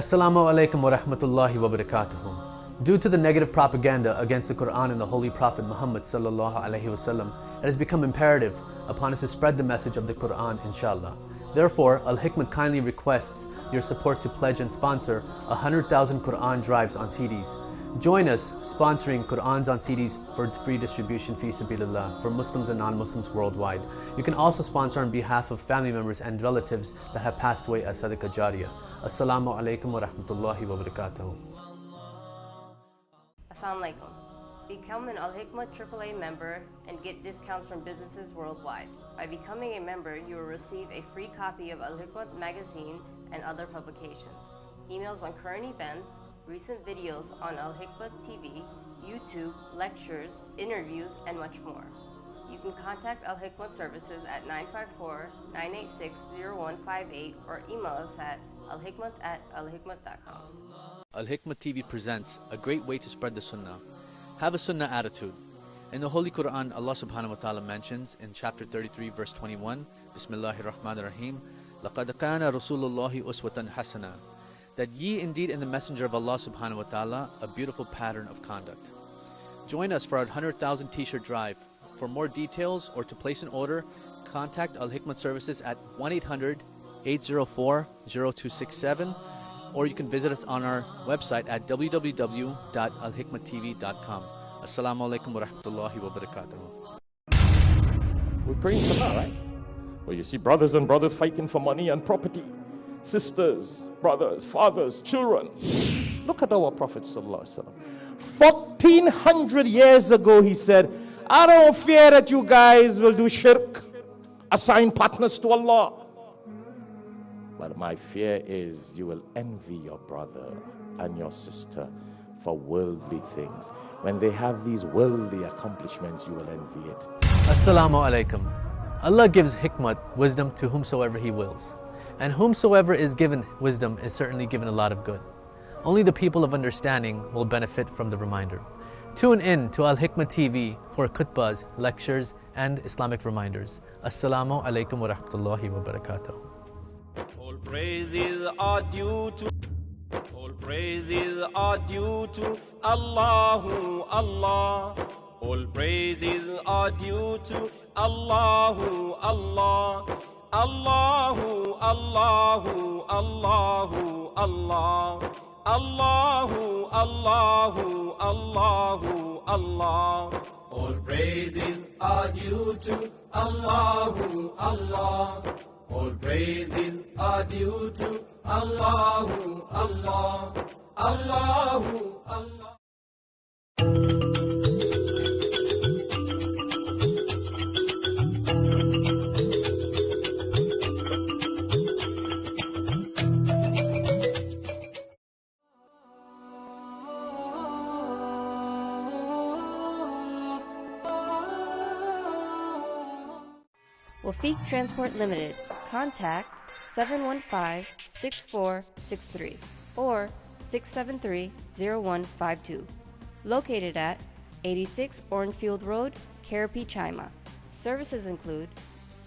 Assalamu alaikum wa rahmatullahi wa barakatuhu. Due to the negative propaganda against the Quran and the Holy Prophet Muhammad sallallahu alaihi wasallam, it has become imperative upon us to spread the message of the Quran, inshallah. Therefore, AlHikmat kindly requests your support to pledge and sponsor 100,000 Quran drives on CDs. Join us sponsoring Qur'ans on CDs for free distribution fi sabilillah for Muslims and non-Muslims worldwide. You can also sponsor on behalf of family members and relatives that have passed away as Sadaqah Jariyah. Assalamu alaikum wa rahmatullahi wa barakatuhu. Assalamu alaikum. Become an AlHikmat AAA member and get discounts from businesses worldwide. By becoming a member, you will receive a free copy of AlHikmat magazine and other publications, emails on current events, recent videos on AlHikmat TV, YouTube, lectures, interviews, and much more. You can contact AlHikmat services at 954-986-0158 or email us at alhikmat@alhikmat.com. AlHikmat TV presents a great way to spread the Sunnah. Have a Sunnah attitude. In the Holy Quran, Allah subhanahu wa ta'ala mentions in chapter 33 verse 21, Bismillahir Rahmanir Rahim, لَقَدْ كَانَ رَسُولُ اللَّهِ أُسْوَةً حَسَنًا, that ye indeed in the Messenger of Allah subhanahu wa ta'ala a beautiful pattern of conduct. Join us for our 100,000 t-shirt drive. For more details or to place an order, contact AlHikmat services at 1-800-804-0267, or you can visit us on our website at www.alhikmattv.com. Assalamu alaikum wa rahmatullahi wa barakatuhu. We're praying for that, right? Well, you see brothers and brothers fighting for money and property. Sisters, brothers, fathers, children. Look at our Prophet ﷺ. 1400 years ago he said, I don't fear that you guys will do shirk, assign partners to Allah. But my fear is you will envy your brother and your sister for worldly things. When they have these worldly accomplishments, you will envy it. Assalamu alaikum. Allah gives hikmat, wisdom, to whomsoever He wills. And whomsoever is given wisdom is certainly given a lot of good. Only the people of understanding will benefit from the reminder. Tune in to AlHikmat TV for khutbahs, lectures, and Islamic reminders. Assalamu alaikum wa rahmatullahi wa barakatuh. All praises are due to Allahu Allah. All praises are due to Allahu Allah. Allahu, Allahu, Allahu, Allah. Allahu, Allahu, Allahu, Allah. All praises are due to Allahu, Allah. All praises are due to Allahu, Allah. Allahu, Allah. Wafiq Transport Limited. Contact 715-6463 or 673-0152. Located at 86 Orenfield Road, Karapi, Chima. Services include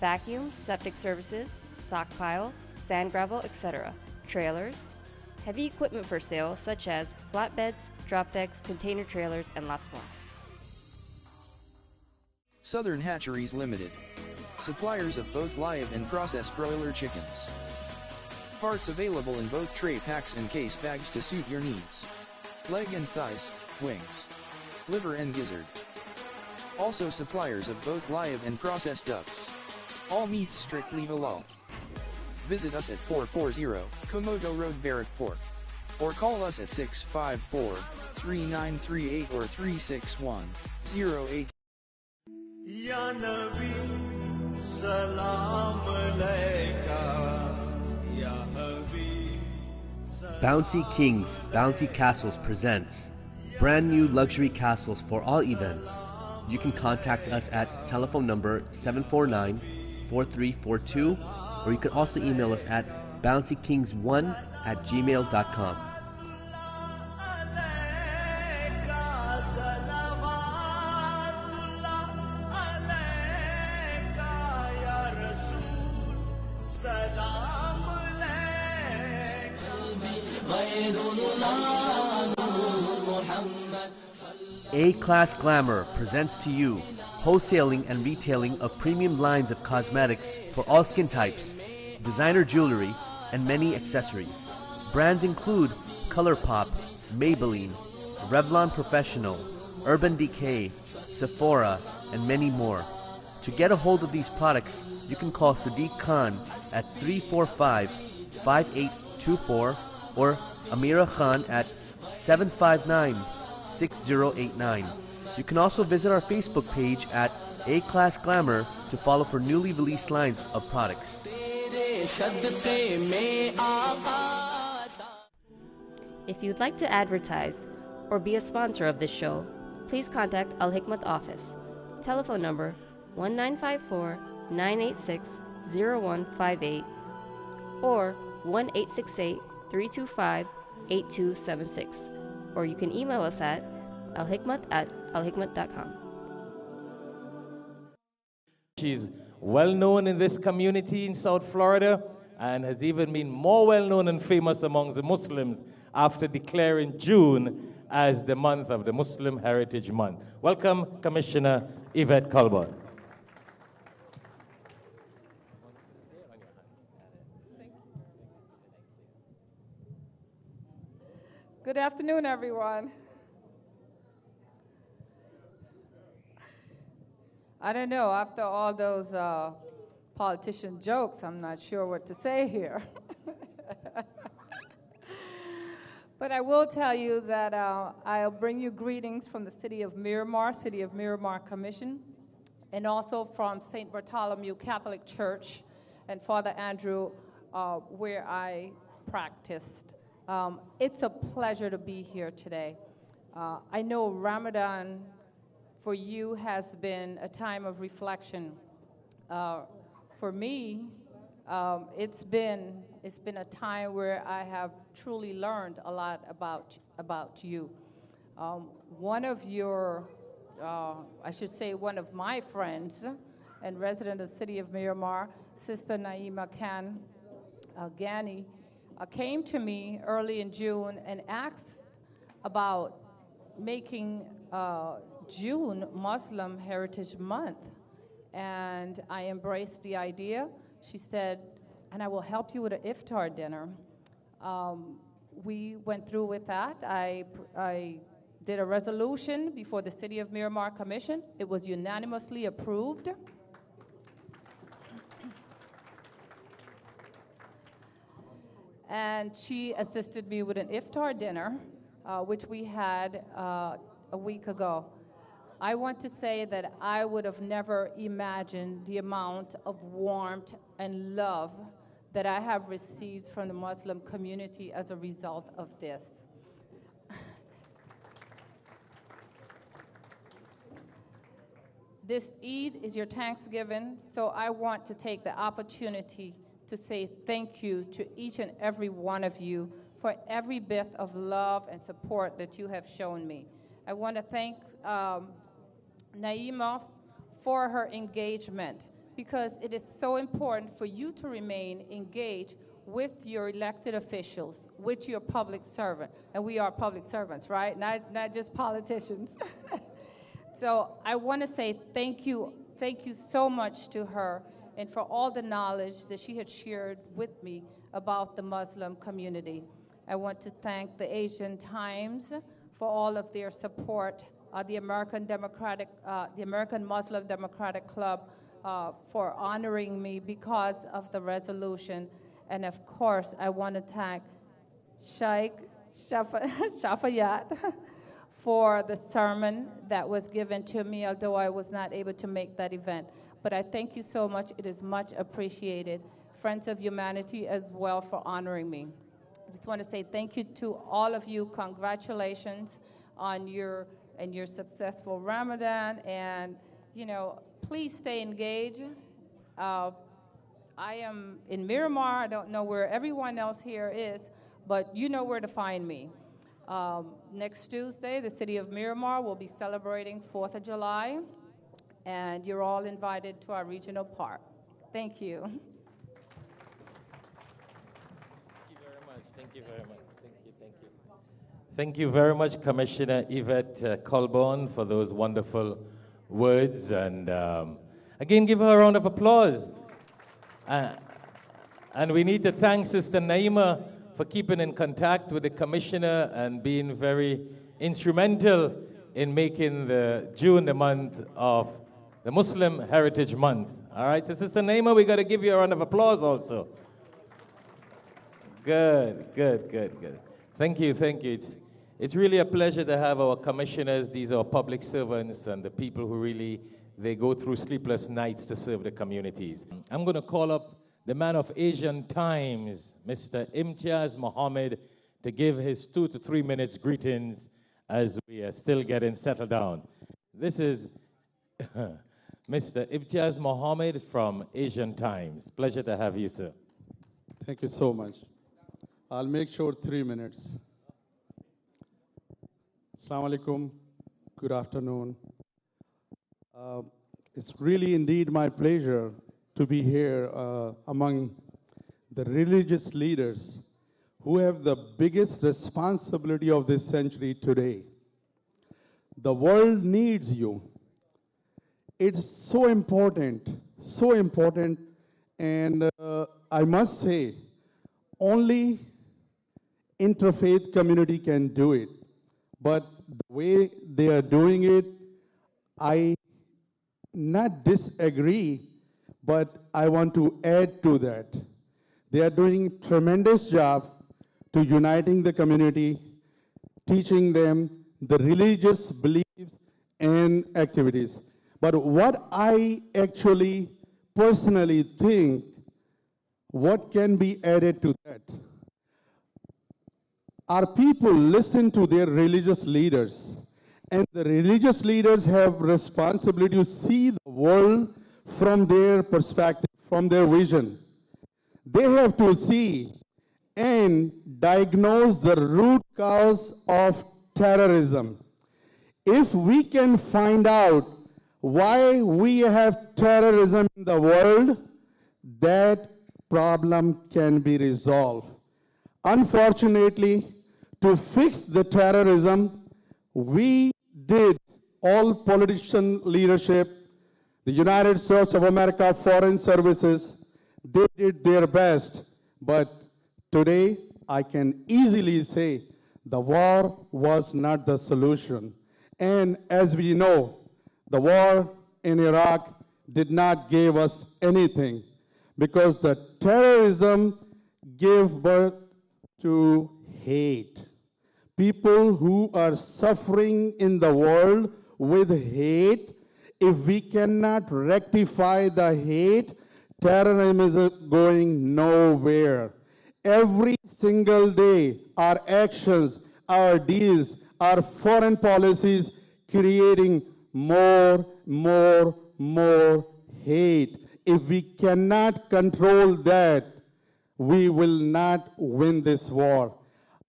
vacuum, septic services, sock pile, sand gravel, etc., trailers, heavy equipment for sale such as flatbeds, drop decks, container trailers, and lots more. Southern Hatcheries Limited. Suppliers of both live and processed broiler chickens. Parts available in both tray packs and case bags to suit your needs. Leg and thighs, wings, liver and gizzard. Also suppliers of both live and processed ducks. All meats strictly halal. Visit us at 440 Komodo Road, Barrackport. Or call us at 654-3938 or 361-08. Ya Nabi, Salam Alayka, Ya Habib. Bounty Kings, Bounty Castles presents brand new luxury castles for all events. You can contact us at telephone number 749-4342, or you can also email us at bountykings1@gmail.com. My A-Class Glamour presents to you wholesaling and retailing of premium lines of cosmetics for all skin types, designer jewelry, and many accessories. Brands include ColourPop, Maybelline, Revlon Professional, Urban Decay, Sephora, and many more. To get a hold of these products, you can call Sadiq Khan at 345-5824 or Amira Khan at 759-6089. You can also visit our Facebook page at A-Class Glamour to follow for newly released lines of products. If you'd like to advertise or be a sponsor of this show, please contact AlHikmat office. Telephone number 1954-986-0158 or 1-868-325-8276. Or you can email us at alhikmat@alhikmat.com. She's well known in this community in South Florida and has even been more well known and famous amongst the Muslims after declaring June as the month of the Muslim Heritage Month. Welcome, Commissioner Yvette Colbert. Good afternoon, everyone. I don't know, after all those politician jokes, I'm not sure what to say here. But I will tell you that I'll bring you greetings from the City of Miramar Commission, and also from St. Bartholomew Catholic Church and Father Andrew, where I practiced. It's a pleasure to be here today. I know Ramadan for you has been a time of reflection. For me, it's been a time where I have truly learned a lot about you. One of your, I should say, one of my friends and resident of the City of Miramar, Sister Naima Khan Ghani, came to me early in June and asked about making June Muslim Heritage Month. And I embraced the idea. She said, and I will help you with an iftar dinner. We went through with that. I did a resolution before the City of Miramar Commission. It was unanimously approved. And she assisted me with an iftar dinner, which we had a week ago. I want to say that I would have never imagined the amount of warmth and love that I have received from the Muslim community as a result of this. This Eid is your Thanksgiving, so I want to take the opportunity to say thank you to each and every one of you for every bit of love and support that you have shown me. I want to thank Naima for her engagement, because it is so important for you to remain engaged with your elected officials, with your public servant. And we are public servants, right? Not just politicians. So I want to say thank you so much to her and for all the knowledge that she had shared with me about the Muslim community. I want to thank the Asian Times for all of their support, the American Muslim Democratic Club for honoring me because of the resolution. And of course, I want to thank Sheikh Shafayat for the sermon that was given to me, although I was not able to make that event. But I thank you so much. It is much appreciated. Friends of Humanity as well for honoring me. I just want to say thank you to all of you. Congratulations on your successful Ramadan. And, you know, please stay engaged. I am in Miramar. I don't know where everyone else here is, but you know where to find me. Next Tuesday, the City of Miramar will be celebrating 4th of July, and you're all invited to our regional park. Thank you. Thank you very much. Thank you very much. Thank you. Thank Thank you very much, Commissioner Yvette Colborn, for those wonderful words. And again, give her a round of applause. And we need to thank Sister Naima for keeping in contact with the Commissioner and being very instrumental in making June the month of the Muslim Heritage Month. All right, so Sister Naima, we got to give you a round of applause also. Good. Thank you. It's really a pleasure to have our commissioners. These are public servants and the people who really, they go through sleepless nights to serve the communities. I'm going to call up the man of Asian Times, Mr. Imtiaz Mohammed, to give his 2 to 3 minutes greetings as we are still getting settled down. This is Mr. Imtiaz Mohammed from Asian Times. Pleasure to have you, sir. Thank you so much. I'll make sure 3 minutes. Assalamu alaikum. Good afternoon. It's really indeed my pleasure to be here among the religious leaders who have the biggest responsibility of this century today. The world needs you. It's so important, and I must say, only interfaith community can do it. But the way they are doing it, I not disagree, but I want to add to that. They are doing tremendous job to uniting the community, teaching them the religious beliefs and activities. But what I actually personally think, what can be added to that? Our people listen to their religious leaders, and the religious leaders have responsibility to see the world from their perspective, from their vision. They have to see and diagnose the root cause of terrorism. If we can find out why we have terrorism in the world, that problem can be resolved. Unfortunately, to fix the terrorism, we did, all politician leadership, the United States of America, foreign services, they did their best. But today, I can easily say the war was not the solution. And as we know, the war in Iraq did not give us anything, because the terrorism gave birth to hate. People who are suffering in the world with hate, if we cannot rectify the hate, terrorism is going nowhere. Every single day, our actions, our deals, our foreign policies creating more hate. If we cannot control that, we will not win this war.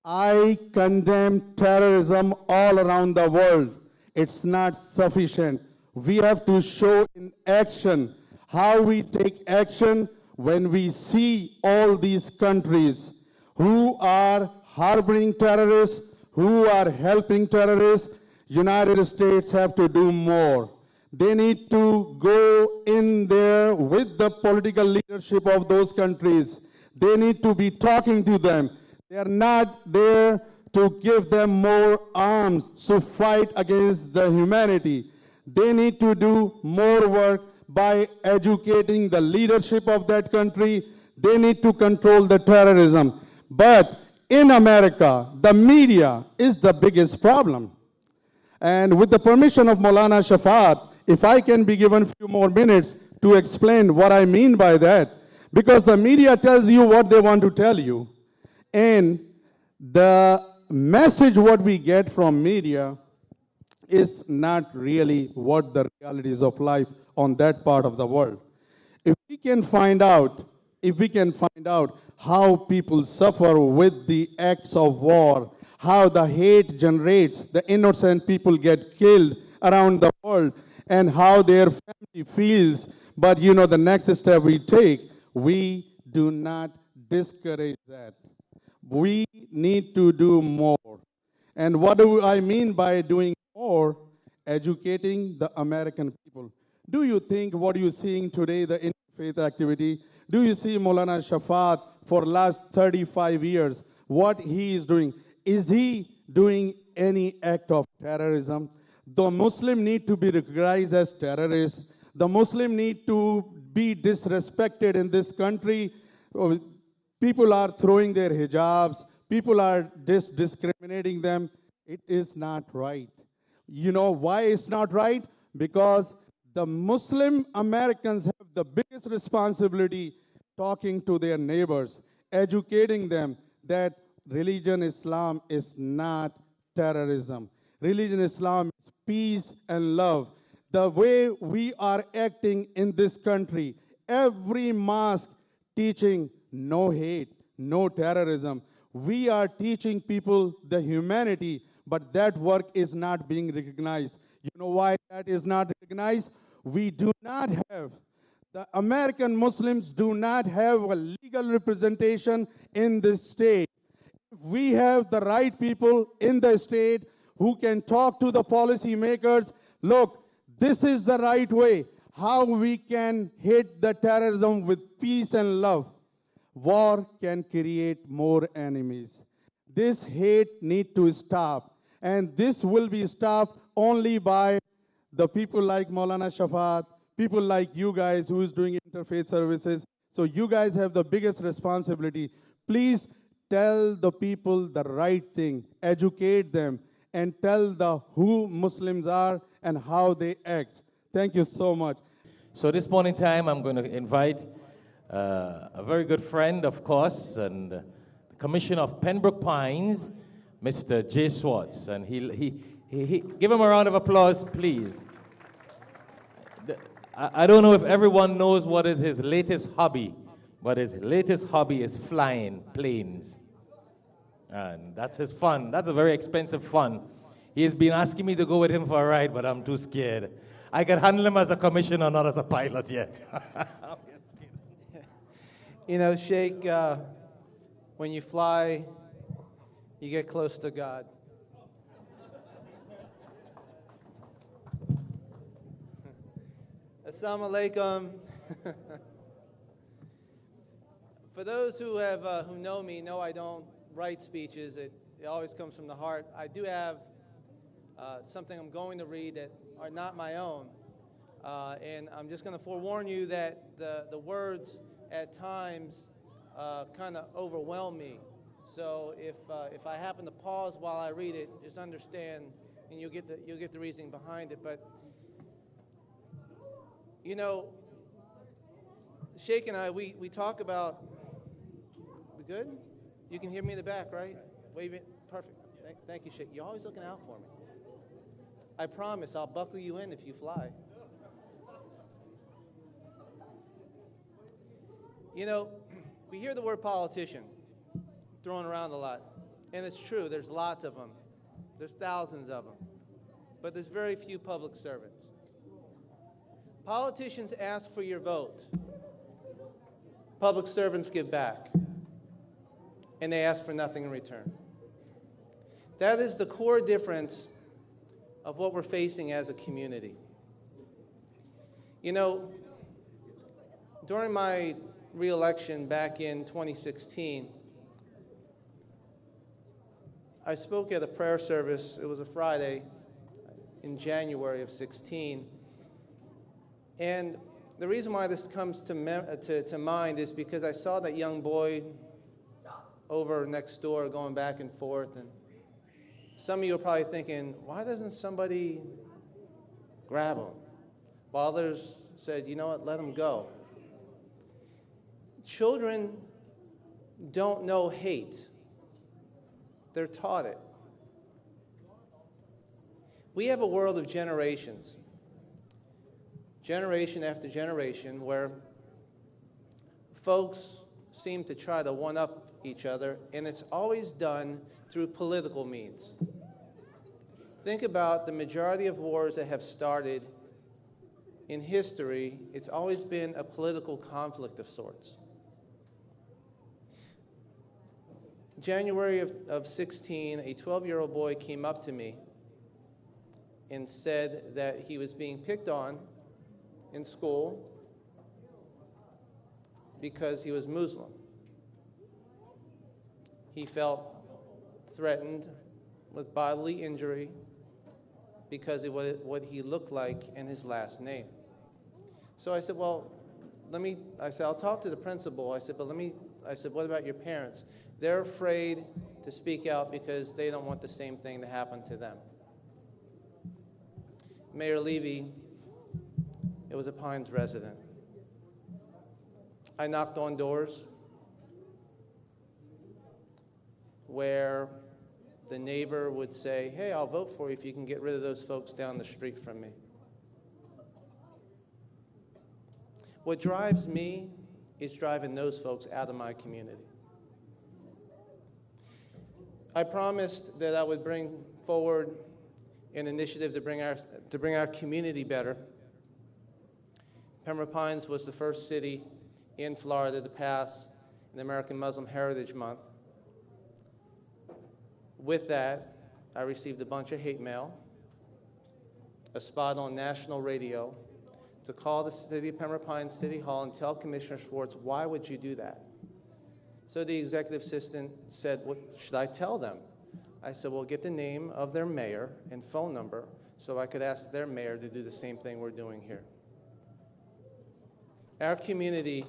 I condemn terrorism all around the world. It's not sufficient. We have to show in action how we take action when we see all these countries who are harboring terrorists, who are helping terrorists. United States have to do more. They need to go in there with the political leadership of those countries. They need to be talking to them. They are not there to give them more arms to fight against the humanity. They need to do more work by educating the leadership of that country. They need to control the terrorism. But in America, the media is the biggest problem. And with the permission of Maulana Shafat, if I can be given a few more minutes to explain what I mean by that, because the media tells you what they want to tell you. And the message what we get from media is not really what the realities of life on that part of the world. If we can find out how people suffer with the acts of war, how the hate generates, the innocent people get killed around the world, and how their family feels. But you know, the next step we take, we do not discourage that. We need to do more. And what do I mean by doing more? Educating the American people. Do you think what you're seeing today, the interfaith activity, do you see Maulana Shafat for last 35 years, what he is doing? Is he doing any act of terrorism? The Muslim need to be recognized as terrorists. The Muslim need to be disrespected in this country. People are throwing their hijabs. People are discriminating them. It is not right. You know why it's not right? Because the Muslim Americans have the biggest responsibility talking to their neighbors, educating them that religion Islam is not terrorism. Religion Islam is peace and love. The way we are acting in this country, every mosque teaching no hate, no terrorism. We are teaching people the humanity, but that work is not being recognized. You know why that is not recognized? We do not have, the American Muslims do not have a legal representation in this state. We have the right people in the state who can talk to the policymakers. Look, this is the right way, how we can hit the terrorism with peace and love. War can create more enemies. This hate needs to stop. And this will be stopped only by the people like Maulana Shafat, people like you guys who is doing interfaith services. So you guys have the biggest responsibility. Please tell the people the right thing, educate them, and tell the who Muslims are and how they act. Thank you so much. So at this point in time, I'm going to invite a very good friend, of course, and the Commissioner of Pembroke Pines, Mr. J. Swartz. And he give him a round of applause, please. I don't know if everyone knows what is his latest hobby, but his latest hobby is flying planes. And that's his fun. That's a very expensive fun. He's been asking me to go with him for a ride, but I'm too scared. I can handle him as a commissioner, not as a pilot yet. You know, Sheikh, when you fly, you get close to God. Assalamu alaikum. For those who know me, know I don't write speeches. It always comes from the heart. I do have something I'm going to read that are not my own. And I'm just going to forewarn you that the words at times kind of overwhelm me. So if I happen to pause while I read it, just understand, and you'll get the reasoning behind it. But you know, Sheikh and I, we talk about. We good? You can hear me in the back, right? Wave it. Perfect. Thank you, Sheikh. You're always looking out for me. I promise I'll buckle you in if you fly. You know, we hear the word politician thrown around a lot. And it's true, there's lots of them. There's thousands of them. But there's very few public servants. Politicians ask for your vote. Public servants give back. And they ask for nothing in return. That is the core difference of what we're facing as a community. You know, during my re-election back in 2016, I spoke at a prayer service. It was a Friday in January of 16. And the reason why this comes to mind is because I saw that young boy over next door going back and forth. And some of you are probably thinking, why doesn't somebody grab him? While others said, you know what, let him go. Children don't know hate. They're taught it. We have a world of generations, generation after generation, where folks seem to try to one-up each other, and it's always done through political means. Think about the majority of wars that have started in history. It's always been a political conflict of sorts. January of 16, a 12-year-old boy came up to me and said that he was being picked on in school because he was Muslim. He felt threatened with bodily injury because of what he looked like and his last name. So I said, well, I'll talk to the principal. I said, what about your parents? They're afraid to speak out because they don't want the same thing to happen to them. Mayor Levy, it was a Pines resident. I knocked on doors where the neighbor would say, hey, I'll vote for you if you can get rid of those folks down the street from me. What drives me is driving those folks out of my community. I promised that I would bring forward an initiative to bring our community better. Pembroke Pines was the first city in Florida to pass an American Muslim Heritage Month. With that, I received a bunch of hate mail, a spot on national radio, to call the city of Pembroke Pines City Hall and tell Commissioner Schwartz, why would you do that? So the executive assistant said, what should I tell them? I said, well, get the name of their mayor and phone number so I could ask their mayor to do the same thing we're doing here. Our community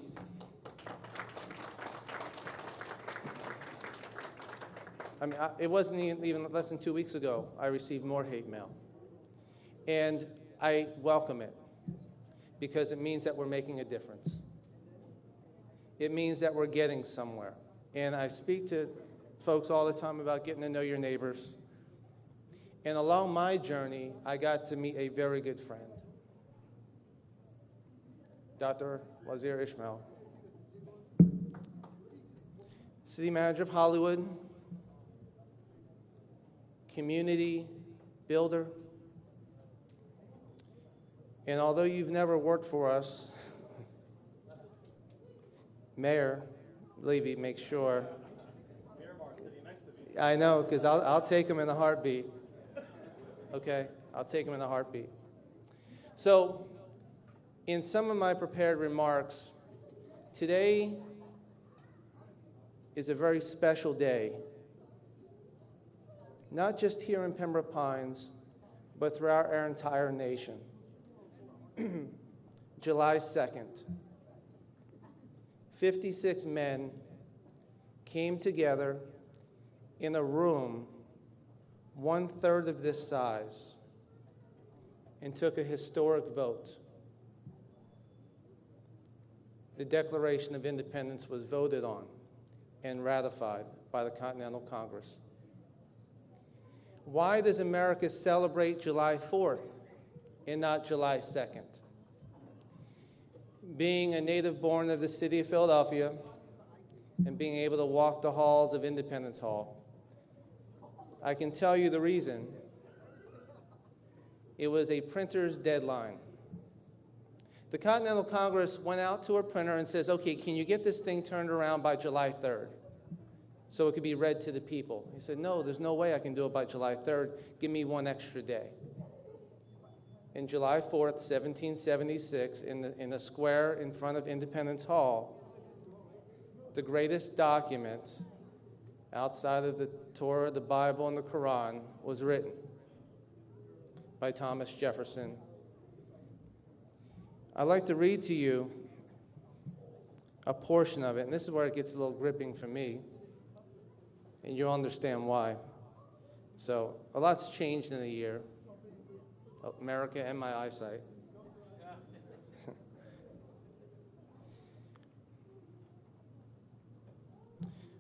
it wasn't even less than 2 weeks ago I received more hate mail. And I welcome it because it means that we're making a difference. It means that we're getting somewhere. And I speak to folks all the time about getting to know your neighbors. And along my journey, I got to meet a very good friend, Dr. Wazir Ishmael, city manager of Hollywood, community builder. And although you've never worked for us, Mayor Levy, make sure. I know, because I'll take him in a heartbeat. Okay? I'll take him in a heartbeat. So, in some of my prepared remarks, today is a very special day. Not just here in Pembroke Pines, but throughout our entire nation. July 2nd, 56 men came together in a room 1/3 of this size and took a historic vote. The Declaration of Independence was voted on and ratified by the Continental Congress. Why does America celebrate July 4th and not July 2nd? Being a native born of the city of Philadelphia and being able to walk the halls of Independence Hall, I can tell you the reason. It was a printer's deadline. The Continental Congress went out to a printer and says, okay, can you get this thing turned around by July 3rd so it could be read to the people? He said, no, there's no way I can do it by July 3rd. Give me one extra day. And July 4th, 1776, in the square in front of Independence Hall, the greatest document outside of the Torah, the Bible, and the Quran was written by Thomas Jefferson. I'd like to read to you a portion of it, and this is where it gets a little gripping for me, and you'll understand why. So, a lot's changed in a year. America and my eyesight.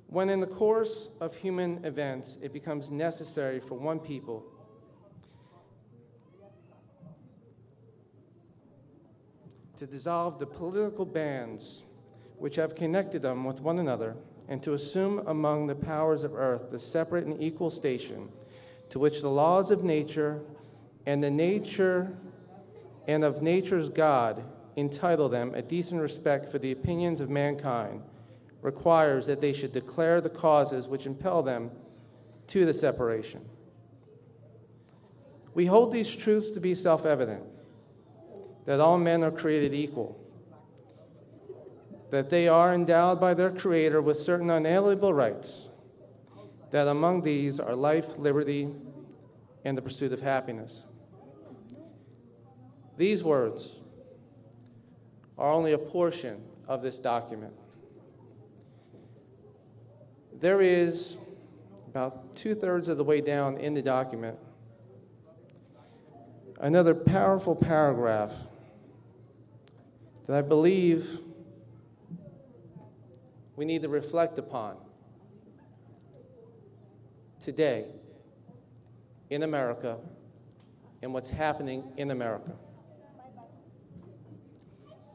When in the course of human events it becomes necessary for one people to dissolve the political bands which have connected them with one another and to assume among the powers of earth the separate and equal station to which the laws of nature and the nature and of nature's God entitle them a decent respect for the opinions of mankind, requires that they should declare the causes which impel them to the separation. We hold these truths to be self-evident, that all men are created equal, that they are endowed by their Creator with certain unalienable rights, that among these are life, liberty, and the pursuit of happiness. These words are only a portion of this document. There is, about 2/3 of the way down in the document, another powerful paragraph that I believe we need to reflect upon today in America and what's happening in America.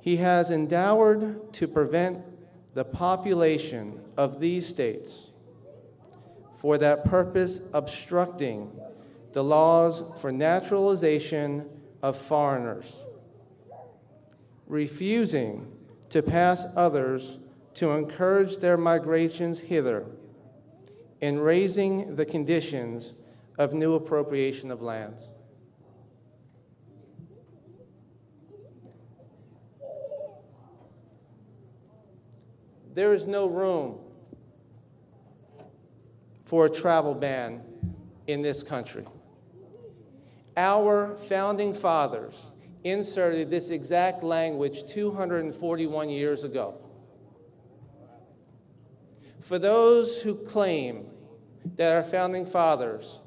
He has endeavored to prevent the population of these states, for that purpose obstructing the laws for naturalization of foreigners, refusing to pass others to encourage their migrations hither, and raising the conditions of new appropriation of lands. There is no room for a travel ban in this country. Our founding fathers inserted this exact language 241 years ago. For those who claim that our founding fathers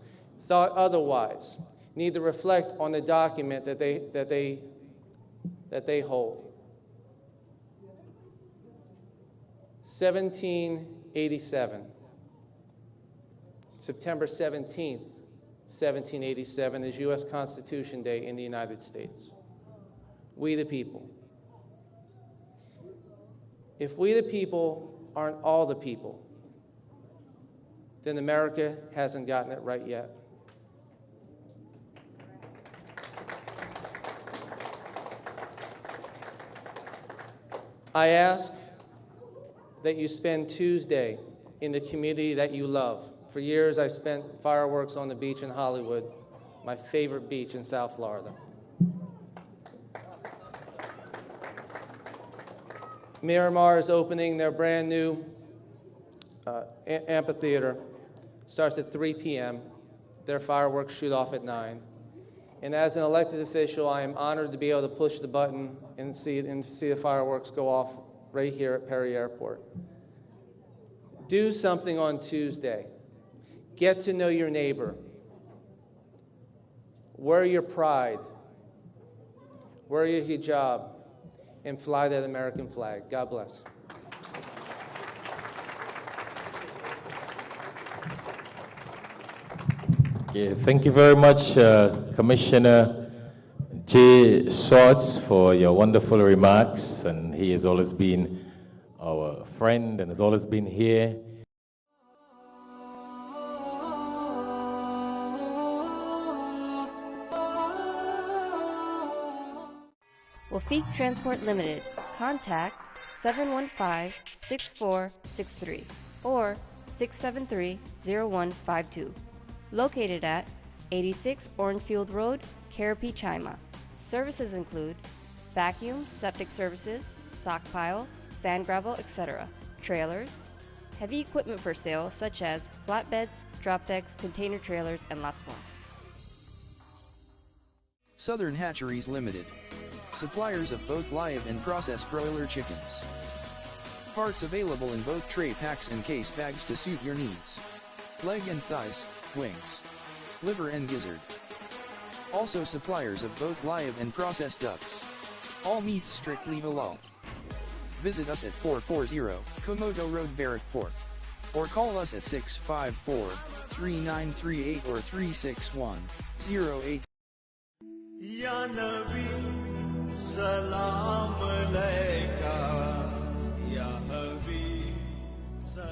thought otherwise, need to reflect on the document that they hold. 1787. September 17th, 1787 is U.S. Constitution Day in the United States. We the people. If we the people aren't all the people, then America hasn't gotten it right yet. I ask that you spend Tuesday in the community that you love. For years, I spent fireworks on the beach in Hollywood, my favorite beach in South Florida. Miramar is opening their brand new amphitheater. Starts at 3 p.m. Their fireworks shoot off at 9. And as an elected official, I am honored to be able to push the button and see the fireworks go off right here at Perry Airport. Do something on Tuesday. Get to know your neighbor. Wear your pride. Wear your hijab. And fly that American flag. God bless. Okay, thank you very much, Commissioner J. Swartz, for your wonderful remarks. And he has always been our friend and has always been here. Wafiq Transport Limited. Contact 715-6463 or 673-0152. Located at 86 Orenfield Road, Karapi, Chima. Services include vacuum, septic services, sock pile, sand gravel, etc., trailers, heavy equipment for sale such as flatbeds, drop decks, container trailers, and lots more. Southern Hatcheries Limited. Suppliers of both live and processed broiler chickens. Parts available in both tray packs and case bags to suit your needs. Leg and thighs, wings, liver and gizzard. Also suppliers of both live and processed ducks. All meats strictly halal. Visit us at 440 Komodo Road, Barrackport, or call us at 654-3938 or 361-08. Ya Nabi, Salam Alayka, Ya Habib.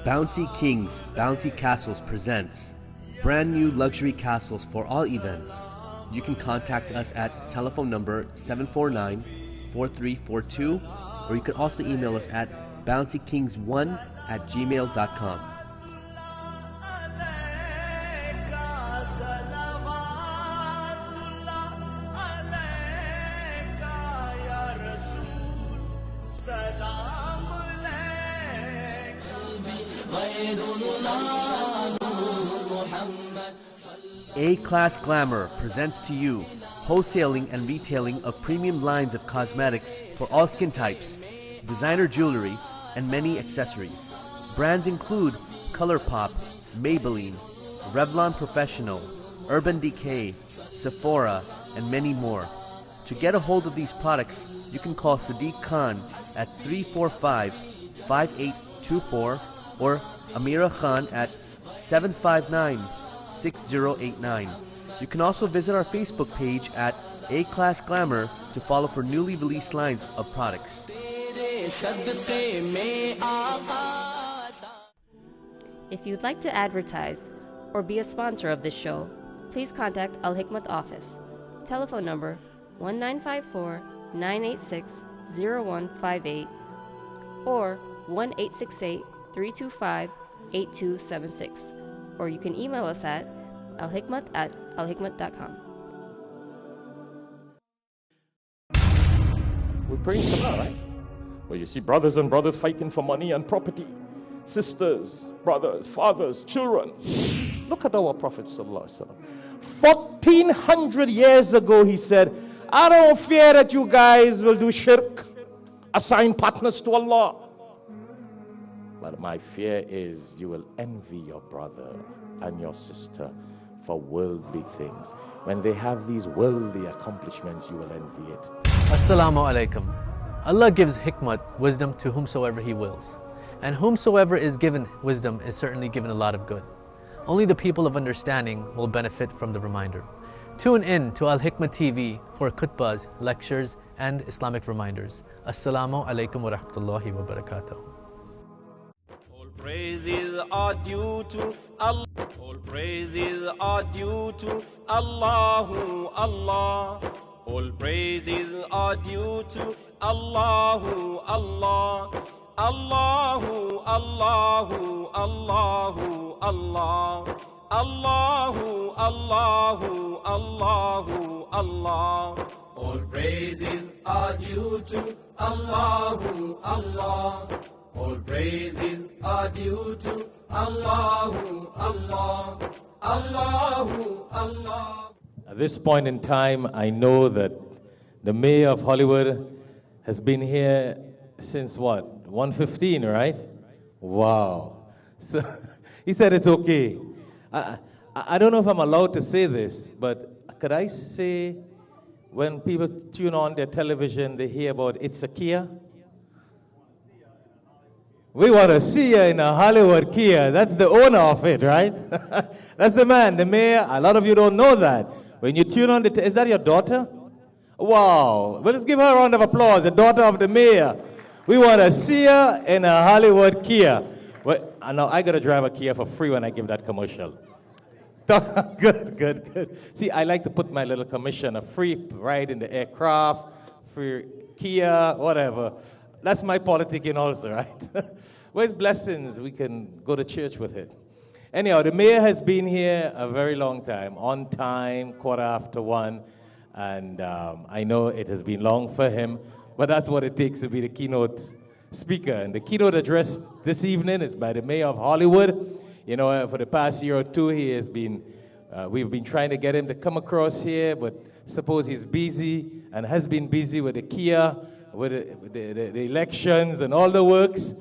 Bouncy Kings, Bouncy Castles presents brand new luxury castles for all events. You can contact us at telephone number 749-4342, or you can also email us at bouncykings1@gmail.com. A-Class Glamour presents to you wholesaling and retailing of premium lines of cosmetics for all skin types, designer jewelry, and many accessories. Brands include ColourPop, Maybelline, Revlon Professional, Urban Decay, Sephora, and many more. To get a hold of these products, you can call Sadiq Khan at 345-5824 or Amira Khan at 759-6089. You can also visit our Facebook page at A-Class Glamour to follow for newly released lines of products. If you'd like to advertise or be a sponsor of this show, please contact AlHikmat office. Telephone number 1954-986-0158 or 1-868-325-8276. Or you can email us at alhikmat@alhikmat.com. We praise Allah, right? Well, you see brothers and brothers fighting for money and property. Sisters, brothers, fathers, children. Look at our Prophet ﷺ. 1400 years ago, he said, I don't fear that you guys will do shirk, assign partners to Allah. But my fear is you will envy your brother and your sister for worldly things. When they have these worldly accomplishments, you will envy it. Assalamu alaikum. Allah gives hikmat, wisdom, to whomsoever He wills. And whomsoever is given wisdom is certainly given a lot of good. Only the people of understanding will benefit from the reminder. Tune in to AlHikmat TV for khutbahs, lectures, and Islamic reminders. Assalamu alaikum wa rahmatullahi wa barakatuh. All praises are due to Allah. All praises are due to Allahu Allah. All praises are due to Allahu Allah. Allahu Allahu Allahu Allah. Allahu Allahu Allahu Allah. All praises are due to Allahu Allah. All praises are due to Allahu Allah. Allahu Allah. At this point in time, I know that the mayor of Hollywood has been here since what? 1:15, right? Wow. So he said it's okay. I don't know if I'm allowed to say this, but could I say when people tune on their television, they hear about It's a Kia? We want to see you in a Hollywood Kia. That's the owner of it, right? That's the man, the mayor. A lot of you don't know that. When you tune on, is that your daughter? Wow. Well, let's give her a round of applause, the daughter of the mayor. We want to see her in a Hollywood Kia. Well, now I got to drive a Kia for free when I give that commercial. Good. See, I like to put my little commission, a free ride in the aircraft, free Kia, whatever. That's my politicking also, right? Where's blessings? We can go to church with it. Anyhow, the mayor has been here a very long time, on time, 1:15, and I know it has been long for him, but that's what it takes to be the keynote speaker. And the keynote address this evening is by the mayor of Hollywood. You know, for the past year or two, he has been, we've been trying to get him to come across here, but suppose he's busy and has been busy with the Kia, with the elections and all the works.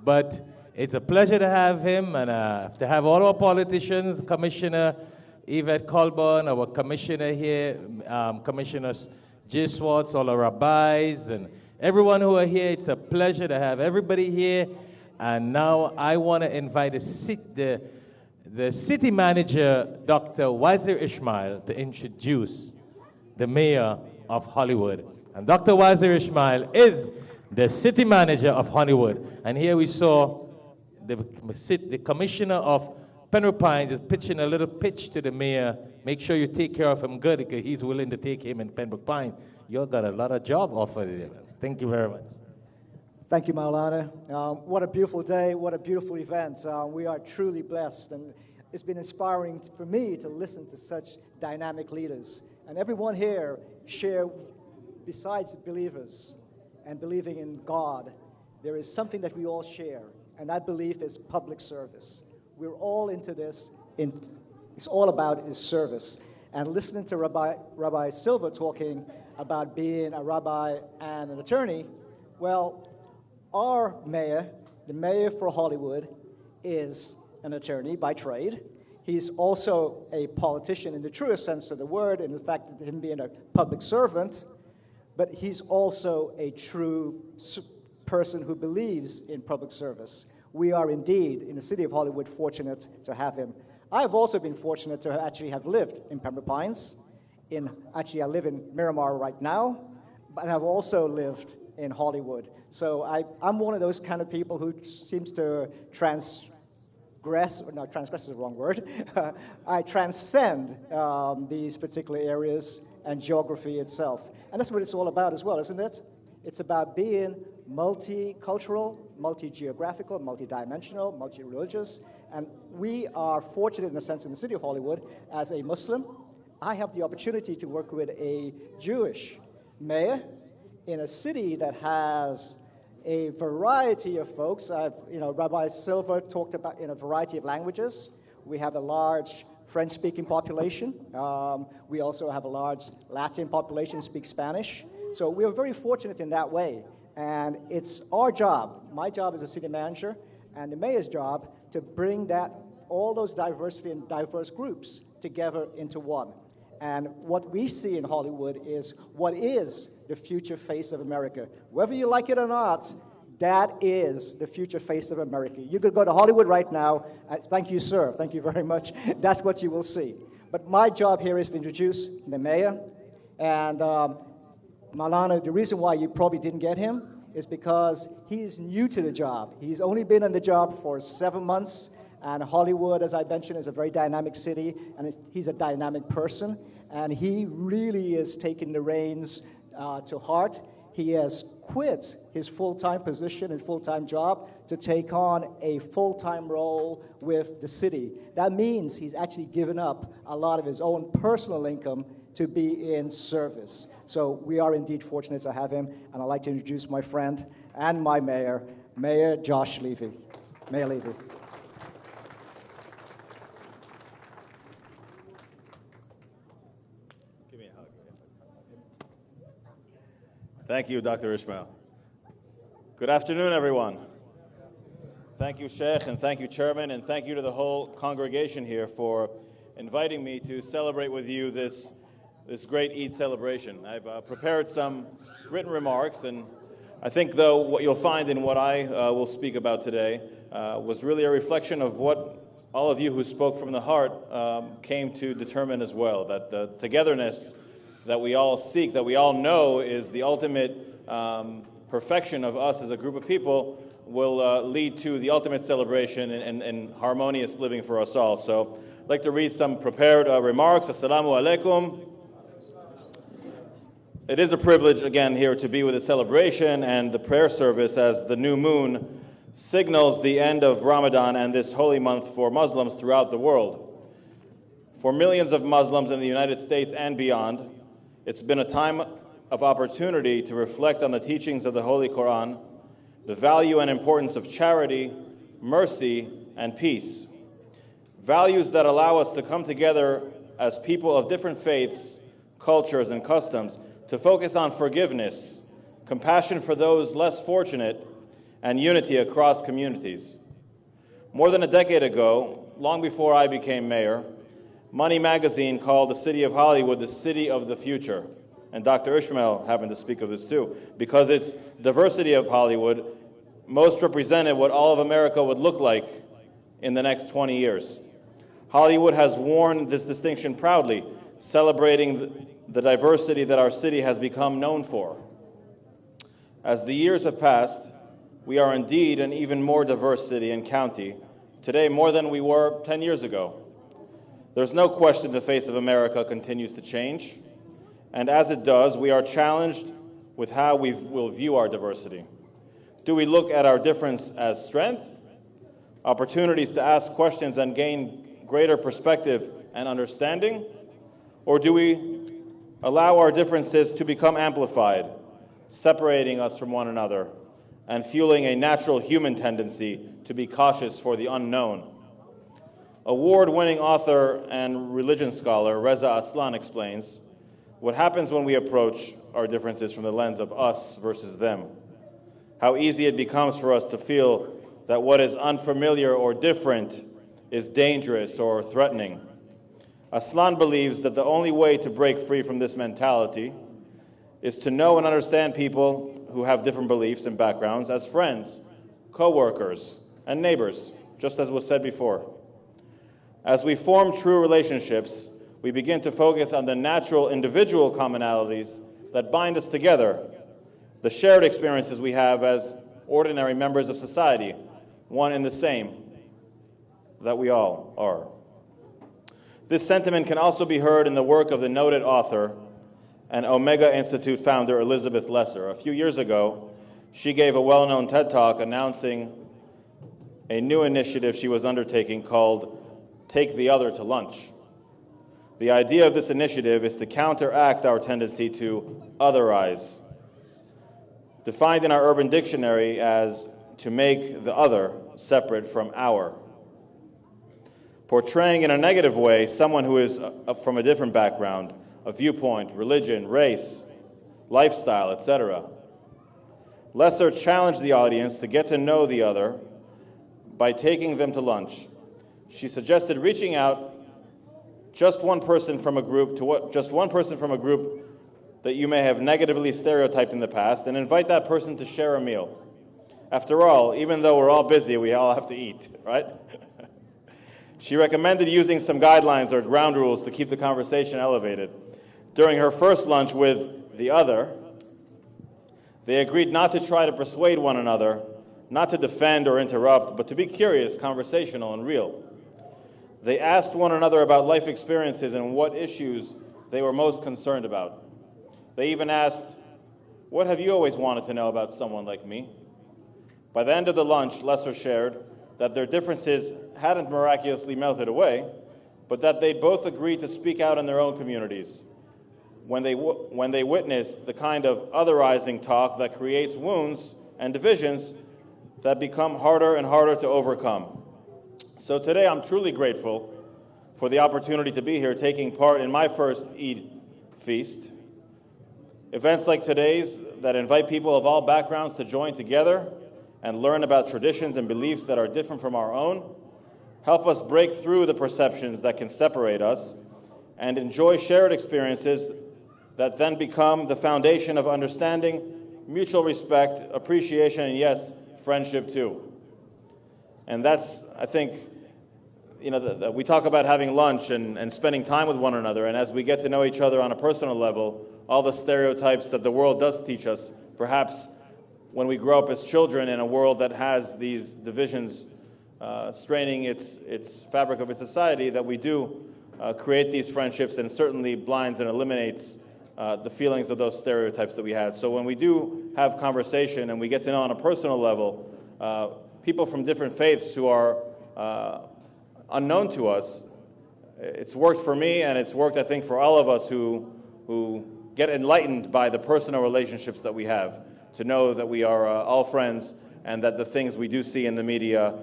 But it's a pleasure to have him and to have all our politicians, Commissioner Yvette Colburn, our commissioner here, Commissioners J. Swartz, all our rabbis, and everyone who are here. It's a pleasure to have everybody here. And now I want to invite the city manager, Dr. Wazir Ismail, to introduce the mayor of Hollywood. And Dr. Wazir Ismail is the city manager of Hollywood. And here we saw the commissioner of Penrose Pines is pitching a little pitch to the mayor. Make sure you take care of him good because he's willing to take him in Penrose Pines. You've got a lot of job offered there. Thank you very much. Thank you, Maulana. What a beautiful day, what a beautiful event. We are truly blessed, and it's been inspiring for me to listen to such dynamic leaders. And everyone here share, besides believers and believing in God, there is something that we all share, and that belief is public service. We're all into this. It's all about is service. And listening to Rabbi Silver talking about being a rabbi and an attorney, well, our mayor, the mayor for Hollywood, is an attorney by trade. He's also a politician in the truest sense of the word, in the fact of him being a public servant, but he's also a true person who believes in public service. We are indeed, in the city of Hollywood, fortunate to have him. I've also been fortunate to actually have lived in Pembroke Pines. Actually, I live in Miramar right now, but I've also lived in Hollywood. So I'm one of those kind of people who seems to transgress is the wrong word. I transcend these particular areas and geography itself. And that's what it's all about as well, isn't it? It's about being multicultural, multi-geographical, multi-dimensional, multi-religious. And we are fortunate in a sense in the city of Hollywood as a Muslim. I have the opportunity to work with a Jewish mayor in a city that has a variety of folks. Rabbi Silver talked about in a variety of languages. We have a large French-speaking population. We also have a large Latin population speak Spanish. So we are very fortunate in that way. And it's our job, my job as a city manager, and the mayor's job to bring all those diversity and diverse groups together into one. And what we see in Hollywood is what is the future face of America. Whether you like it or not, that is the future face of America. You could go to Hollywood right now. Thank you, sir. Thank you very much. That's what you will see. But my job here is to introduce the mayor. And Maulana, the reason why you probably didn't get him is because he's new to the job. He's only been on the job for 7 months. And Hollywood, as I mentioned, is a very dynamic city, and he's a dynamic person. And he really is taking the reins to heart. He has quit his full-time position and full-time job to take on a full-time role with the city. That means he's actually given up a lot of his own personal income to be in service. So we are indeed fortunate to have him, and I'd like to introduce my friend and my mayor, Mayor Josh Levy. Mayor Levy. Thank you, Dr. Ishmael. Good afternoon, everyone. Thank you, Sheikh, and thank you, Chairman, and thank you to the whole congregation here for inviting me to celebrate with you this great Eid celebration. I've prepared some written remarks, and I think, though, what you'll find in what I will speak about today was really a reflection of what all of you who spoke from the heart came to determine as well, that the togetherness that we all seek, that we all know is the ultimate perfection of us as a group of people, will lead to the ultimate celebration and harmonious living for us all. So I'd like to read some prepared remarks. Assalamu alaikum. It is a privilege, again, here to be with the celebration and the prayer service as the new moon signals the end of Ramadan and this holy month for Muslims throughout the world. For millions of Muslims in the United States and beyond, it's been a time of opportunity to reflect on the teachings of the Holy Quran, the value and importance of charity, mercy, and peace. Values that allow us to come together as people of different faiths, cultures, and customs to focus on forgiveness, compassion for those less fortunate, and unity across communities. More than a decade ago, long before I became mayor, Money magazine called the city of Hollywood the city of the future. And Dr. Ishmael happened to speak of this too, because its diversity of Hollywood most represented what all of America would look like in the next 20 years. Hollywood has worn this distinction proudly, celebrating the diversity that our city has become known for. As the years have passed, we are indeed an even more diverse city and county, today more than we were 10 years ago. There's no question the face of America continues to change, and as it does, we are challenged with how we will view our diversity. Do we look at our difference as strength, opportunities to ask questions and gain greater perspective and understanding? Or do we allow our differences to become amplified, separating us from one another and fueling a natural human tendency to be cautious for the unknown? Award-winning author and religion scholar Reza Aslan explains what happens when we approach our differences from the lens of us versus them. How easy it becomes for us to feel that what is unfamiliar or different is dangerous or threatening. Aslan believes that the only way to break free from this mentality is to know and understand people who have different beliefs and backgrounds as friends, co-workers, and neighbors, just as was said before. As we form true relationships, we begin to focus on the natural individual commonalities that bind us together, the shared experiences we have as ordinary members of society, one and the same that we all are. This sentiment can also be heard in the work of the noted author and Omega Institute founder Elizabeth Lesser. A few years ago, she gave a well-known TED Talk announcing a new initiative she was undertaking called Take the Other to Lunch. The idea of this initiative is to counteract our tendency to otherize, defined in our Urban Dictionary as to make the other separate from our. Portraying in a negative way someone who is from a different background, a viewpoint, religion, race, lifestyle, etc. Lesser challenged the audience to get to know the other by taking them to lunch. She suggested reaching out just one person from a group that you may have negatively stereotyped in the past and invite that person to share a meal. After all, even though we're all busy, we all have to eat, right? She recommended using some guidelines or ground rules to keep the conversation elevated. During her first lunch with the other, they agreed not to try to persuade one another, not to defend or interrupt, but to be curious, conversational, and real. They asked one another about life experiences and what issues they were most concerned about. They even asked, "What have you always wanted to know about someone like me?" By the end of the lunch, Lesser shared that their differences hadn't miraculously melted away, but that they both agreed to speak out in their own communities when they witnessed the kind of otherizing talk that creates wounds and divisions that become harder and harder to overcome. So today I'm truly grateful for the opportunity to be here taking part in my first Eid feast. Events like today's that invite people of all backgrounds to join together and learn about traditions and beliefs that are different from our own help us break through the perceptions that can separate us and enjoy shared experiences that then become the foundation of understanding, mutual respect, appreciation, and yes, friendship too. And that's, I think, we talk about having lunch and spending time with one another, and as we get to know each other on a personal level, all the stereotypes that the world does teach us, perhaps when we grow up as children in a world that has these divisions straining its fabric of its society, that we do create these friendships and certainly blinds and eliminates the feelings of those stereotypes that we had. So when we do have conversation and we get to know on a personal level people from different faiths who are unknown to us, it's worked for me, and it's worked, I think, for all of us who get enlightened by the personal relationships that we have, to know that we are all friends and that the things we do see in the media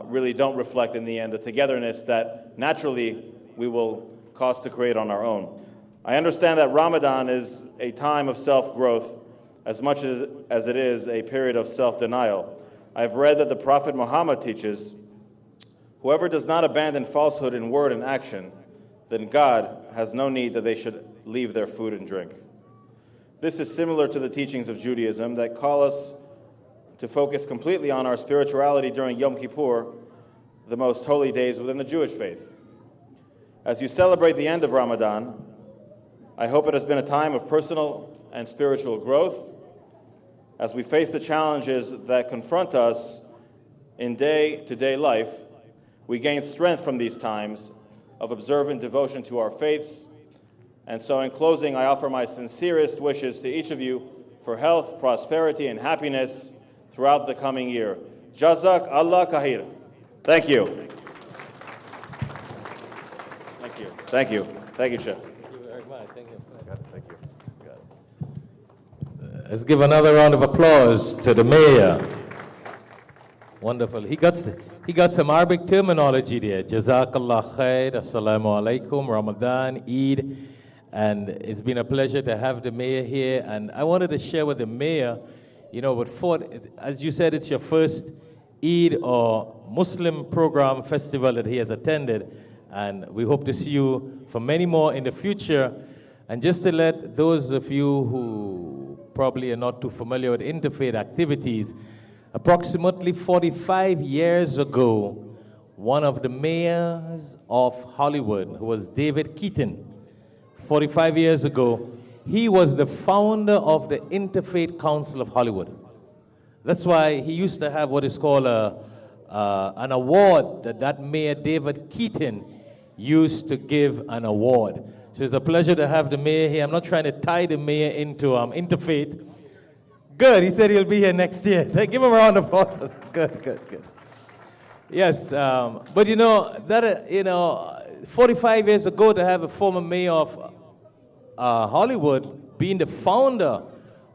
really don't reflect in the end the togetherness that naturally we will cause to create on our own. I understand that Ramadan is a time of self-growth as much as it is a period of self-denial. I've read that the Prophet Muhammad teaches, "Whoever does not abandon falsehood in word and action, then God has no need that they should leave their food and drink." This is similar to the teachings of Judaism that call us to focus completely on our spirituality during Yom Kippur, the most holy days within the Jewish faith. As you celebrate the end of Ramadan, I hope it has been a time of personal and spiritual growth as we face the challenges that confront us in day-to-day life. We gain strength from these times of observant devotion to our faiths. And so in closing, I offer my sincerest wishes to each of you for health, prosperity, and happiness throughout the coming year. Jazak Allah Kahir. Thank you. Thank you. Thank you. Thank you, Sheikh. Thank you very much. Thank you. Thank you. Let's give another round of applause to the mayor. Wonderful. He got some Arabic terminology there. Jazakallah khair, assalamu alaikum, Ramadan, Eid. And it's been a pleasure to have the mayor here. And I wanted to share with the mayor, as you said, it's your first Eid or Muslim program festival that he has attended. And we hope to see you for many more in the future. And just to let those of you who probably are not too familiar with interfaith activities, approximately 45 years ago, one of the mayors of Hollywood, who was David Keaton, 45 years ago, he was the founder of the Interfaith Council of Hollywood. That's why he used to have what is called an award that Mayor David Keaton used to give an award. So it's a pleasure to have the mayor here. I'm not trying to tie the mayor into Interfaith. Good, he said he'll be here next year. Give him a round of applause. Good. Yes, but 45 years ago to have a former mayor of Hollywood being the founder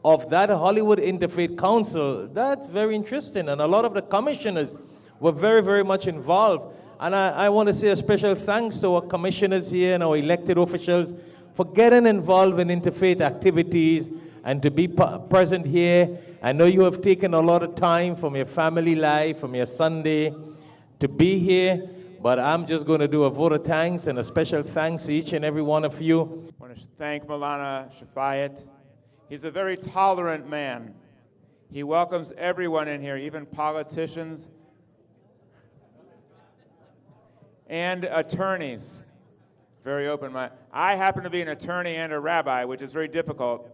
of that Hollywood Interfaith Council, that's very interesting. And a lot of the commissioners were very, very much involved. And I want to say a special thanks to our commissioners here and our elected officials for getting involved in interfaith activities and to be present here. I know you have taken a lot of time from your family life, from your Sunday, to be here. But I'm just going to do a vote of thanks and a special thanks to each and every one of you. I want to thank Maulana Shafayat. He's a very tolerant man. He welcomes everyone in here, even politicians and attorneys. Very open-minded. I happen to be an attorney and a rabbi, which is very difficult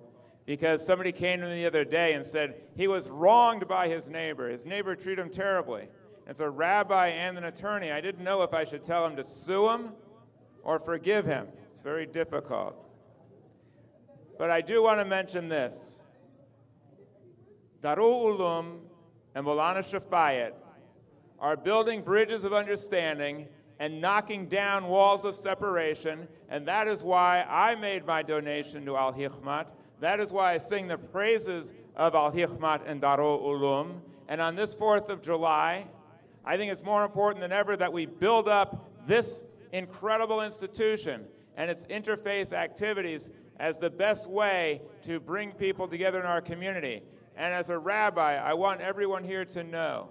because somebody came to me the other day and said he was wronged by his neighbor. His neighbor treated him terribly. As a rabbi and an attorney, I didn't know if I should tell him to sue him or forgive him. It's very difficult. But I do want to mention this. Darul Ulum and Maulana Shafayat are building bridges of understanding and knocking down walls of separation, and that is why I made my donation to AlHikmat. That is why I sing the praises of AlHikmat and Darul Ulum. And on this 4th of July, I think it's more important than ever that we build up this incredible institution and its interfaith activities as the best way to bring people together in our community. And as a rabbi, I want everyone here to know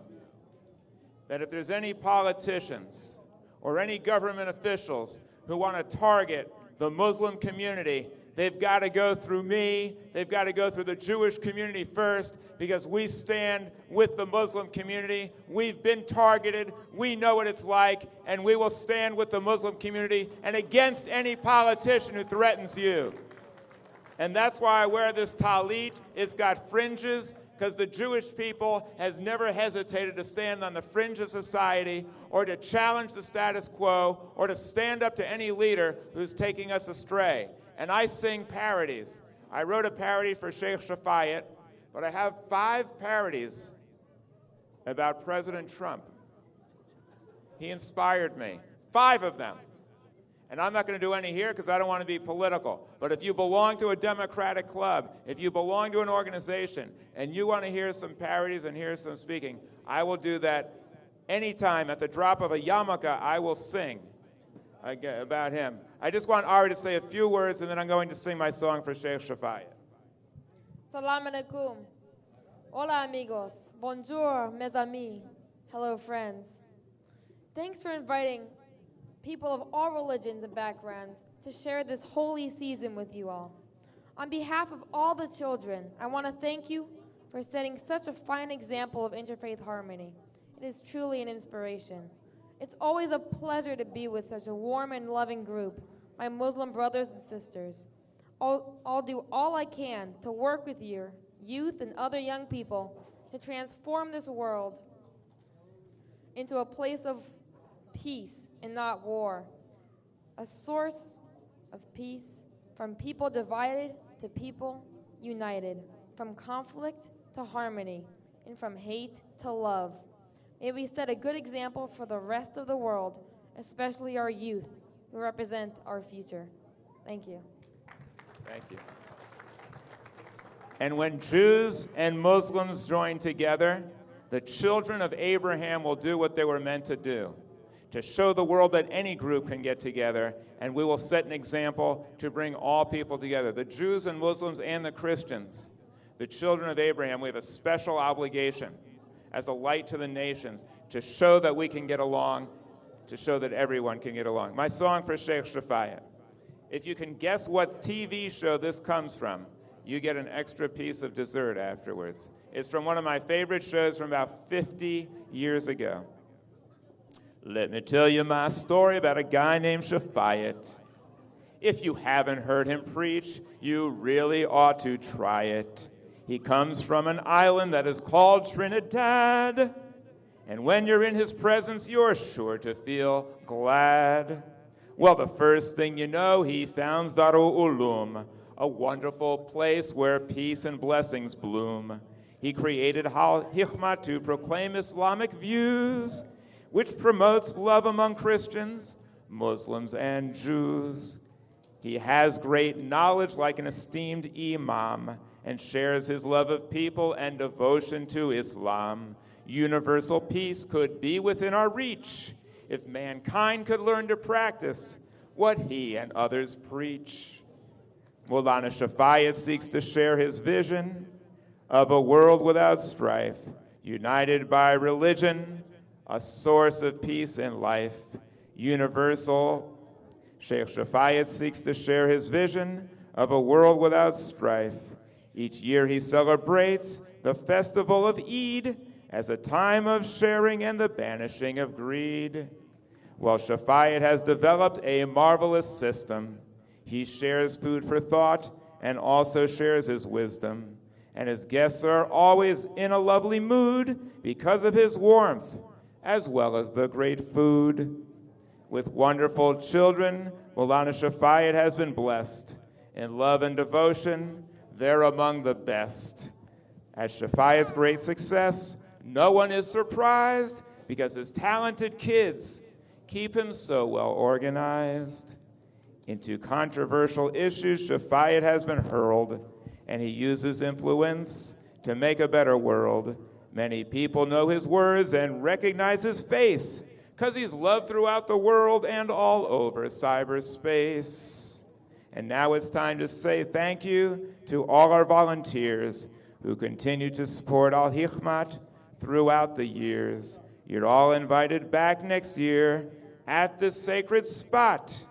that if there's any politicians or any government officials who want to target the Muslim community, they've got to go through me. They've got to go through the Jewish community first, because we stand with the Muslim community. We've been targeted. We know what it's like, and we will stand with the Muslim community and against any politician who threatens you. And that's why I wear this talit. It's got fringes, because the Jewish people has never hesitated to stand on the fringe of society or to challenge the status quo or to stand up to any leader who's taking us astray. And I sing parodies. I wrote a parody for Sheikh Shafayat, but I have 5 parodies about President Trump. He inspired me. 5 of them. And I'm not going to do any here because I don't want to be political. But if you belong to a Democratic club, if you belong to an organization, and you want to hear some parodies and hear some speaking, I will do that anytime. At the drop of a yarmulke, I will sing about him. I just want Ari to say a few words, and then I'm going to sing my song for Sheikh Shafayat. Salam alaikum. Hola amigos. Bonjour mes amis. Hello friends. Thanks for inviting people of all religions and backgrounds to share this holy season with you all. On behalf of all the children, I want to thank you for setting such a fine example of interfaith harmony. It is truly an inspiration. It's always a pleasure to be with such a warm and loving group, my Muslim brothers and sisters. I'll do all I can to work with your youth and other young people to transform this world into a place of peace and not war, a source of peace, from people divided to people united, from conflict to harmony, and from hate to love. May we set a good example for the rest of the world, especially our youth, who represent our future. Thank you. Thank you. And when Jews and Muslims join together, the children of Abraham will do what they were meant to do, to show the world that any group can get together, and we will set an example to bring all people together, the Jews and Muslims and the Christians. The children of Abraham, we have a special obligation as a light to the nations to show that we can get along, to show that everyone can get along. My song for Sheikh Shafayat. If you can guess what TV show this comes from, you get an extra piece of dessert afterwards. It's from one of my favorite shows from about 50 years ago. Let me tell you my story about a guy named Shafayat. If you haven't heard him preach, you really ought to try it. He comes from an island that is called Trinidad. And when you're in his presence, you're sure to feel glad. Well, the first thing you know, he founds Darul Ulum, a wonderful place where peace and blessings bloom. He created AlHikmat to proclaim Islamic views, which promotes love among Christians, Muslims, and Jews. He has great knowledge like an esteemed imam and shares his love of people and devotion to Islam. Universal peace could be within our reach if mankind could learn to practice what he and others preach. Maulana Shafayat seeks to share his vision of a world without strife, united by religion, a source of peace and life, universal. Sheikh Shafayat seeks to share his vision of a world without strife. Each year he celebrates the festival of Eid as a time of sharing and the banishing of greed. Well, Shafayat has developed a marvelous system. He shares food for thought and also shares his wisdom. And his guests are always in a lovely mood because of his warmth, as well as the great food. With wonderful children, Maulana Shafayat has been blessed. In love and devotion, they're among the best. At Shafayat's great success, no one is surprised because his talented kids keep him so well organized. Into controversial issues, Shafayat has been hurled, and he uses influence to make a better world. Many people know his words and recognize his face because he's loved throughout the world and all over cyberspace. And now it's time to say thank you to all our volunteers who continue to support AlHikmat throughout the years. You're all invited back next year at this sacred spot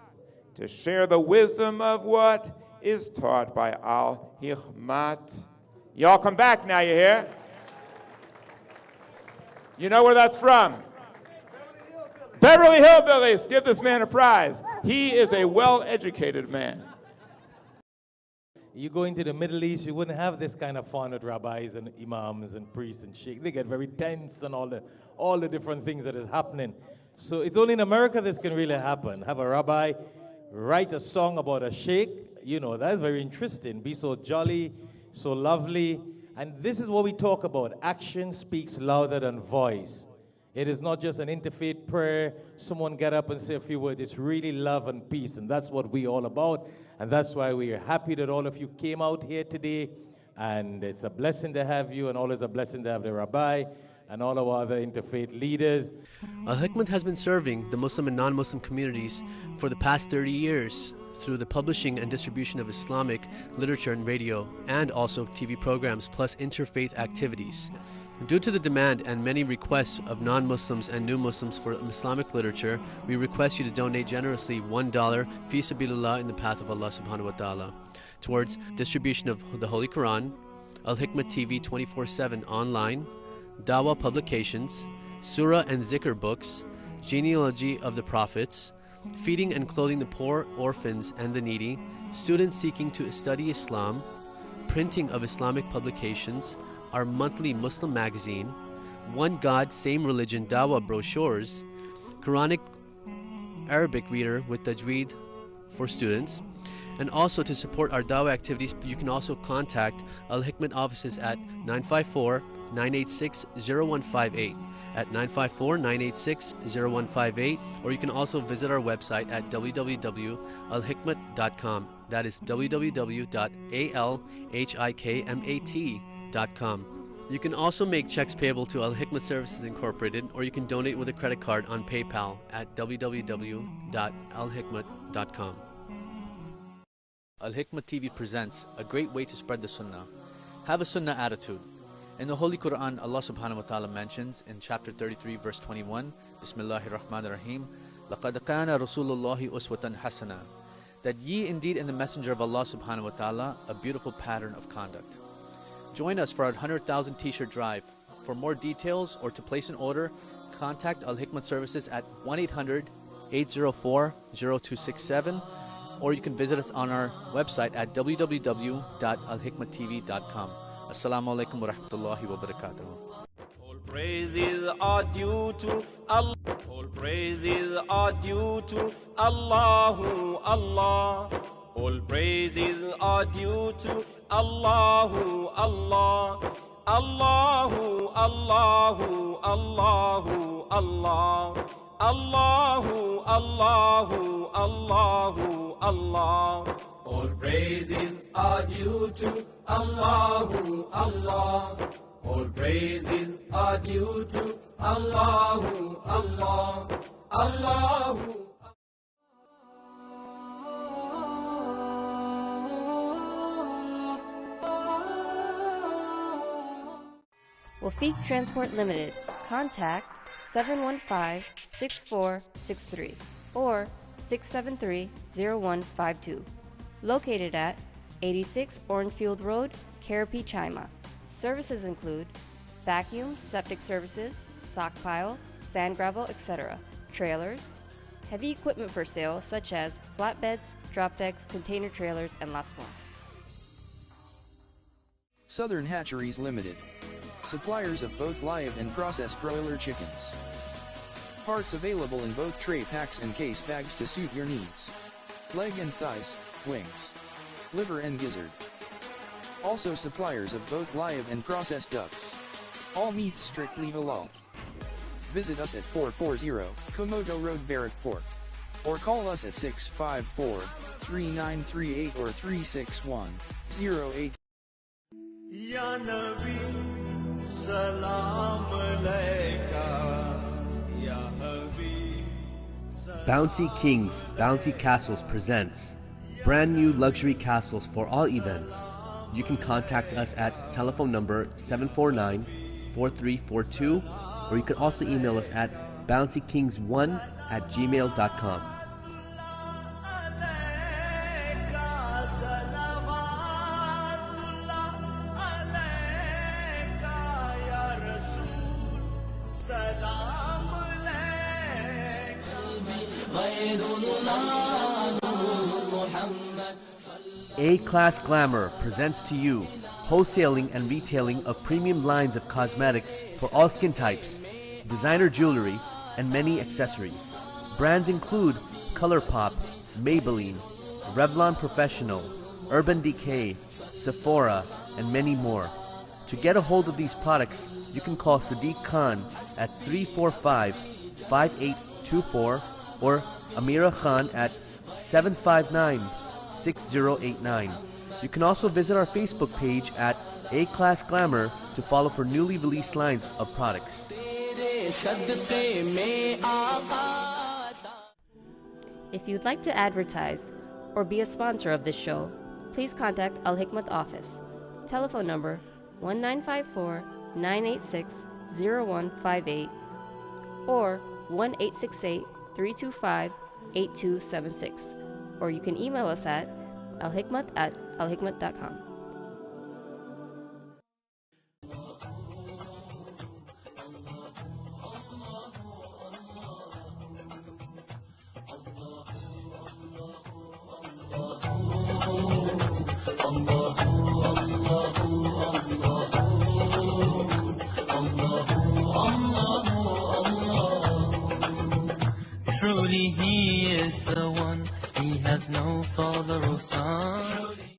to share the wisdom of what is taught by AlHikmat. Y'all come back now, you hear? You know where that's from? Beverly Hillbillies. Give this man a prize. He is a well-educated man. You go into the Middle East, you wouldn't have this kind of fun with rabbis and imams and priests and sheikhs. They get very tense and all the different things that is happening. So it's only in America this can really happen. Have a rabbi write a song about a sheikh. You know, that's very interesting. Be so jolly, so lovely. And this is what we talk about. Action speaks louder than voice. It is not just an interfaith prayer. Someone get up and say a few words. It's really love and peace, and that's what we're all about. And that's why we are happy that all of you came out here today. And it's a blessing to have you, and always a blessing to have the rabbi and all our other interfaith leaders. AlHikmat has been serving the Muslim and non-Muslim communities for the past 30 years through the publishing and distribution of Islamic literature and radio, and also TV programs, plus interfaith activities. Due to the demand and many requests of non-Muslims and new Muslims for Islamic literature, we request you to donate generously $1 fi sabilillah in the path of Allah subhanahu wa ta'ala towards distribution of the Holy Quran, AlHikmat TV 24/7 online, Dawah publications, Surah and Zikr books, genealogy of the prophets, feeding and clothing the poor, orphans, and the needy, students seeking to study Islam, printing of Islamic publications, our monthly Muslim magazine, One God, Same Religion Dawah brochures, Quranic Arabic reader with tajweed for students. And also to support our Dawah activities, you can also contact AlHikmat offices at 954-986-0158 at 954-986-0158, or you can also visit our website at www.alhikmat.com. That is www.alhikmat.com. You can also make checks payable to AlHikmat Services Incorporated, or you can donate with a credit card on PayPal at www.alhikmat.com. AlHikmat TV presents a great way to spread the Sunnah. Have a Sunnah attitude. In the Holy Quran, Allah subhanahu wa ta'ala mentions in chapter 33 verse 21, Bismillahir Rahmanir Rahim, لَقَدْ كَانَ رَسُولُ اللَّهِ أُسْوَةً حَسَنًا, that ye indeed in the Messenger of Allah subhanahu wa ta'ala a beautiful pattern of conduct. Join us for our 100,000 t-shirt drive. For more details or to place an order, contact AlHikmat Services at 1-800-804-0267, or you can visit us on our website at www.alhikmattv.com. Assalamu alaikum wa rahmatullahi wa barakatuh. All praises are due to Allah. All praises are due to Allahu Allah. All praises are due to Allahu Allah. Allahu Allahu Allahu Allah. Allahu Allahu Allahu Allah. All praises are due to Allahu Allah. All praises are due to Allahu Allah. Allahu. Wafiq Transport Limited. Contact 715-6463 or 673-0152. Located at 86 Orenfield Road, Karapi, Chima. Services include vacuum, septic services, sock pile, sand gravel, etc., trailers, heavy equipment for sale such as flatbeds, drop decks, container trailers, and lots more. Southern Hatcheries Limited. Suppliers of both live and processed broiler chickens. Parts available in both tray packs and case bags to suit your needs. Leg and thighs, wings, liver and gizzard. Also suppliers of both live and processed ducks. All meats strictly halal. Visit us at 440 Komodo Road, Barrackport. Or call us at 654-3938 or 361-08. Ya Nabi, Salam Alayka, Ya Habib. Bouncy Kings, Bouncy Castles presents brand new luxury castles for all events. You can contact us at telephone number 749-4342, or you can also email us at bouncykings1@gmail.com. A-Class Glamour presents to you wholesaling and retailing of premium lines of cosmetics for all skin types, designer jewelry, and many accessories. Brands include ColourPop, Maybelline, Revlon Professional, Urban Decay, Sephora, and many more. To get a hold of these products, you can call Sadiq Khan at 345-5824 or Amira Khan at 759-6089. You can also visit our Facebook page at A-Class Glamour to follow for newly released lines of products. If you'd like to advertise or be a sponsor of this show, please contact AlHikmat office. Telephone number 1954-986-0158 or 1-868-325-8276. Or you can email us at alhikmat@alhikmat.com. Truly he is the one, he has no father or son.